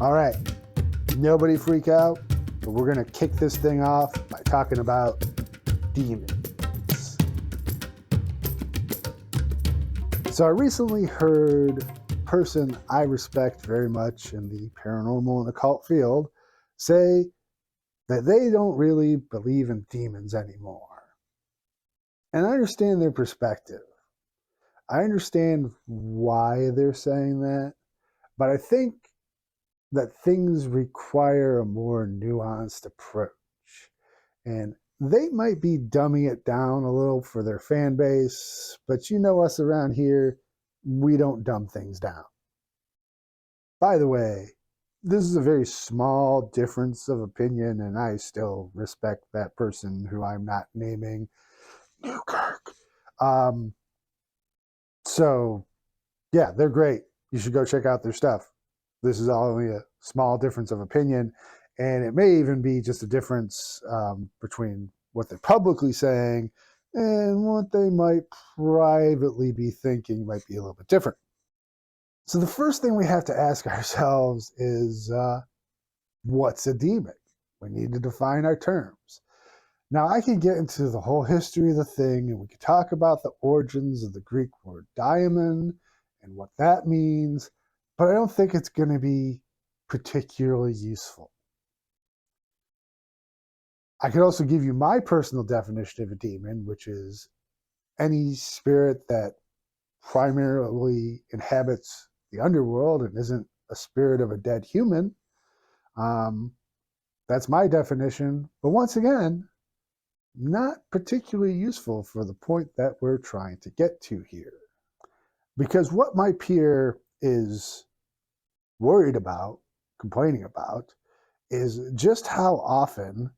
All right, nobody freak out, but we're going to kick this thing off by talking about demons. So I recently heard a person I respect very much in the paranormal and occult field say that they don't really believe in demons anymore. And I understand their perspective. I understand why they're saying that, but I think that things require a more nuanced approach. And they might be dumbing it down a little for their fan base, but you know us around here, we don't dumb things down. By the way, this is a very small difference of opinion, and I still respect that person who I'm not naming Newkirk. So, yeah, they're great. You should go check out their stuff. This is only a small difference of opinion, and it may even be just a difference between what they're publicly saying and what they might privately be thinking might be a little bit different. So the first thing we have to ask ourselves is, what's a demon? We need to define our terms. Now, I can get into the whole history of the thing, and we could talk about the origins of the Greek word daimon and what that means, but I don't think it's going to be particularly useful. I could also give you my personal definition of a demon, which is any spirit that primarily inhabits the underworld and isn't a spirit of a dead human. That's my definition. But once again, not particularly useful for the point that we're trying to get to here. Because what my peer is worried about, complaining about, is just how often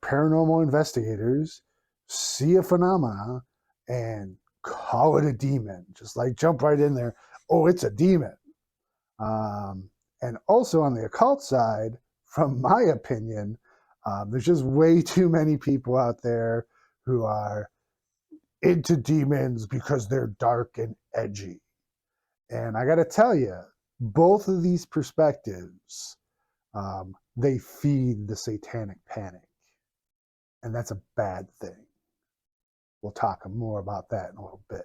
paranormal investigators see a phenomena and call it a demon. Just like jump right in there, oh, it's a demon. And also on the occult side, from my opinion, there's just way too many people out there who are into demons because they're dark and edgy. And I got to tell you, both of these perspectives, they feed the satanic panic. And that's a bad thing. We'll talk more about that in a little bit.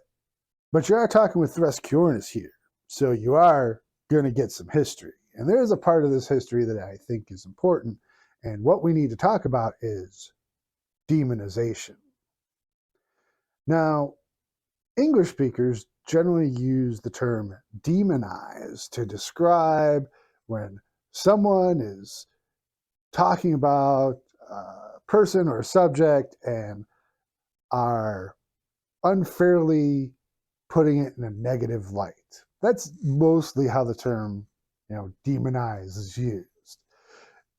But you are talking with Threscurnis here, so you are going to get some history. And there is a part of this history that I think is important. And what we need to talk about is demonization. Now, English speakers generally use the term demonize to describe when someone is talking about a person or a subject and are unfairly putting it in a negative light. That's mostly how the term, demonize is used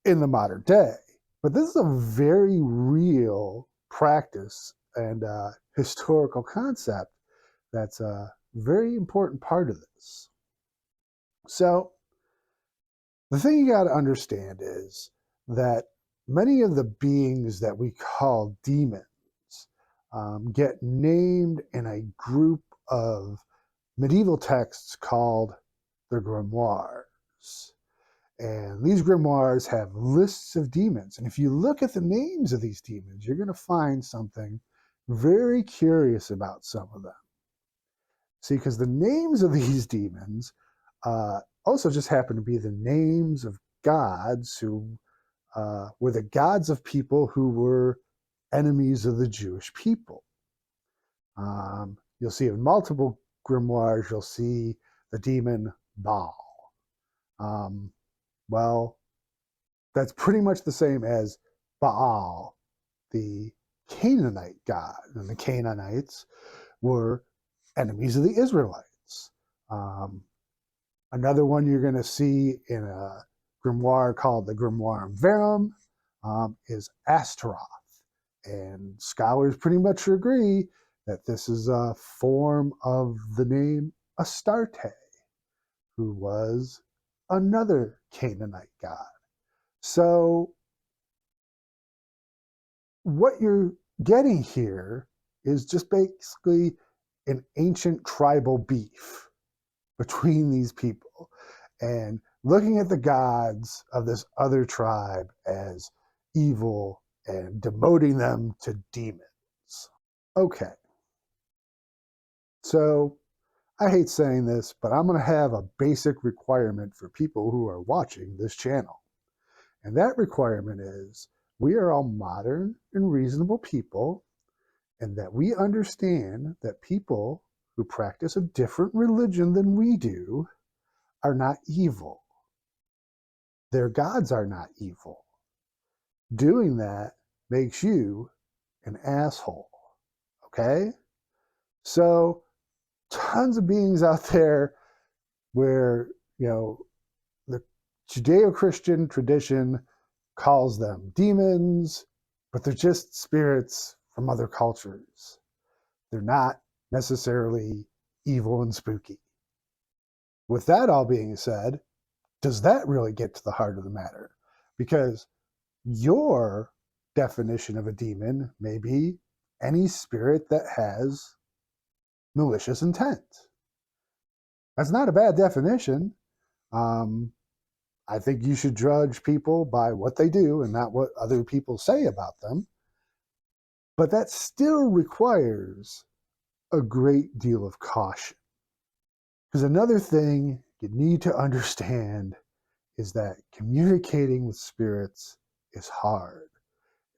in the modern day. But this is a very real practice and historical concept that's a very important part of this. So the thing you got to understand is that many of the beings that we call demons get named in a group of medieval texts called the grimoires. And these grimoires have lists of demons. And if you look at the names of these demons, you're going to find something very curious about some of them. See, because the names of these demons also just happen to be the names of gods who were the gods of people who were enemies of the Jewish people. You'll see in multiple grimoires, you'll see the demon Baal. Well, that's pretty much the same as Baal, the Canaanite god. And the Canaanites were enemies of the Israelites. Another one you're going to see in a grimoire called the Grimoire Verum is Astaroth. And scholars pretty much agree that this is a form of the name Astarte, who was another Canaanite god. So what you're getting here is just basically an ancient tribal beef between these people. And looking at the gods of this other tribe as evil and demoting them to demons. Okay, so I hate saying this, but I'm going to have a basic requirement for people who are watching this channel. And that requirement is we are all modern and reasonable people, and that we understand that people who practice a different religion than we do are not evil. Their gods are not evil. Doing that makes you an asshole. Okay? So, tons of beings out there where, the Judeo-Christian tradition calls them demons, but they're just spirits from other cultures. They're not necessarily evil and spooky. With that all being said, does that really get to the heart of the matter? Because your definition of a demon may be any spirit that has malicious intent. That's not a bad definition. I think you should judge people by what they do and not what other people say about them. But that still requires a great deal of caution. Because another thing you need to understand is that communicating with spirits is hard.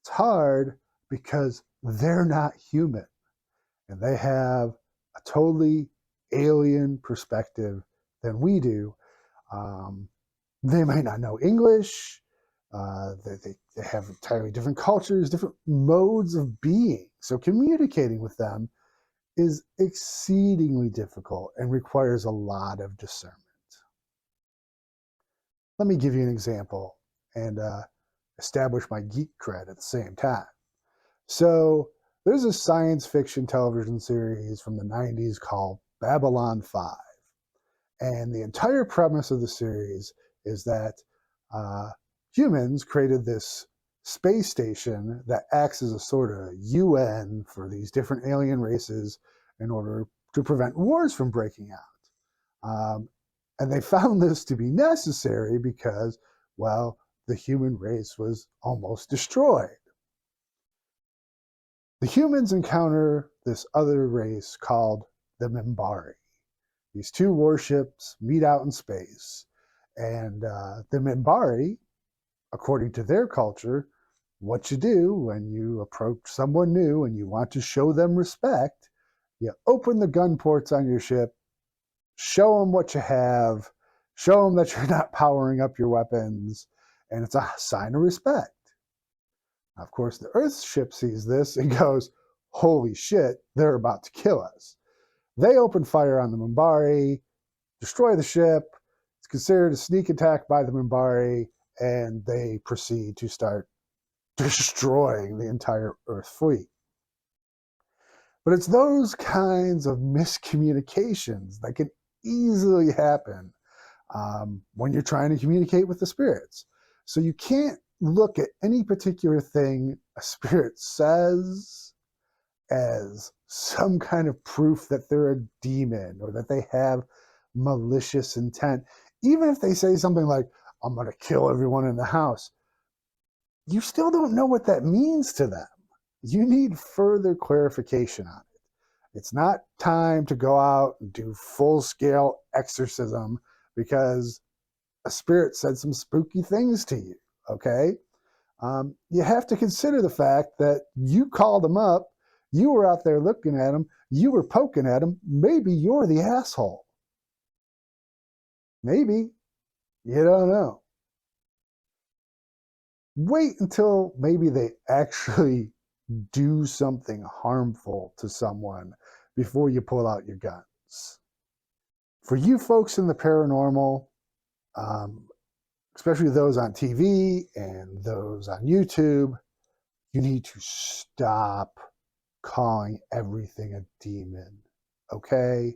It's hard because they're not human and they have a totally alien perspective than we do. They might not know English. They have entirely different cultures, different modes of being. So communicating with them is exceedingly difficult and requires a lot of discernment. Let me give you an example and establish my geek cred at the same time. So there's a science fiction television series from the 90s called Babylon 5. And the entire premise of the series is that humans created this space station that acts as a sort of UN for these different alien races in order to prevent wars from breaking out. And they found this to be necessary because, well, the human race was almost destroyed. The humans encounter this other race called the Minbari. These two warships meet out in space, and the Minbari, according to their culture, what you do when you approach someone new and you want to show them respect, you open the gun ports on your ship, show them what you have, show them that you're not powering up your weapons, and it's a sign of respect. Of course, the Earth ship sees this and goes, holy shit, they're about to kill us. They open fire on the Minbari, destroy the ship. It's considered a sneak attack by the Minbari, and they proceed to start destroying the entire Earth fleet. But it's those kinds of miscommunications that can easily happen when you're trying to communicate with the spirits. So you can't look at any particular thing a spirit says as some kind of proof that they're a demon or that they have malicious intent. Even if they say something like, I'm going to kill everyone in the house, you still don't know what that means to them. You need further clarification on it. It's not time to go out and do full-scale exorcism because a spirit said some spooky things to you, okay? You have to consider the fact that you called them up, you were out there looking at them, you were poking at them, maybe you're the asshole. Maybe. You don't know. Wait until maybe they actually do something harmful to someone before you pull out your guns. For you folks in the paranormal, especially those on TV and those on YouTube, you need to stop calling everything a demon, okay?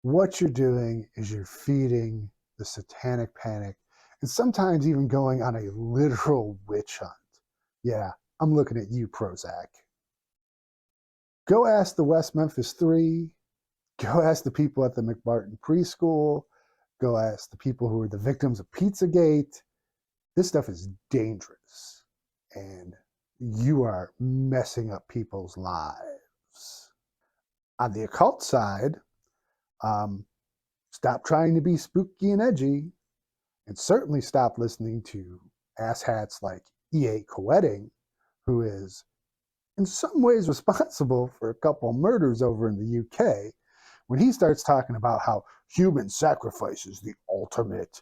What you're doing is you're feeding the satanic panic and sometimes even going on a literal witch hunt. Yeah, I'm looking at you, Prozac. Go ask the West Memphis 3. Go ask the people at the McMartin Preschool. Go ask the people who are the victims of Pizzagate. This stuff is dangerous, and you are messing up people's lives. On the occult side, stop trying to be spooky and edgy, and certainly stop listening to asshats like E.A. Coetting, who is in some ways responsible for a couple murders over in the UK, when he starts talking about how human sacrifice is the ultimate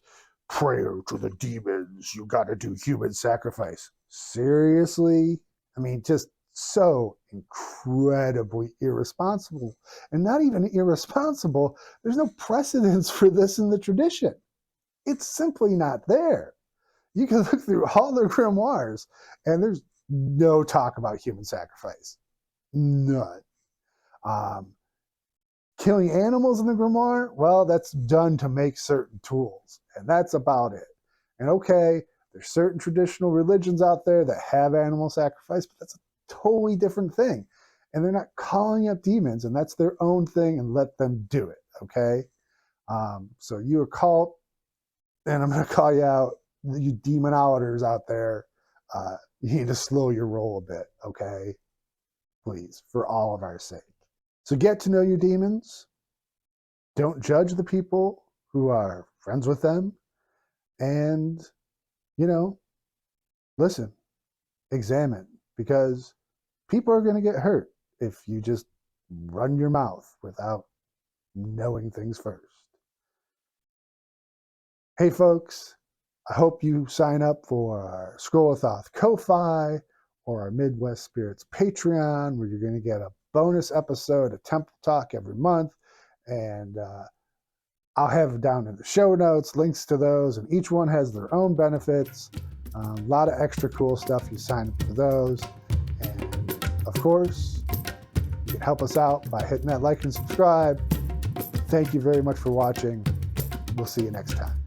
prayer to the demons. You got to do human sacrifice. Seriously? I mean, just so incredibly irresponsible. And not even irresponsible, there's no precedence for this in the tradition. It's simply not there. You can look through all their grimoires, and there's no talk about human sacrifice. None. Killing animals in the grimoire, well, that's done to make certain tools, and that's about it. And okay, there's certain traditional religions out there that have animal sacrifice, but that's a totally different thing. And they're not calling up demons, and that's their own thing, and let them do it, okay? So you occult, and I'm going to call you out, you demonologers out there, you need to slow your roll a bit, okay? Please, for all of our sake. So get to know your demons. Don't judge the people who are friends with them. And, listen, examine, because people are going to get hurt if you just run your mouth without knowing things first. Hey, folks, I hope you sign up for our Scroll of Thoth Ko-Fi or our Midwest Spirits Patreon, where you're going to get a bonus episode of Temple Talk every month. And I'll have down in the show notes links to those, and each one has their own benefits. A lot of extra cool stuff. You sign up for those. And of course, you can help us out by hitting that like and subscribe. Thank you very much for watching. We'll see you next time.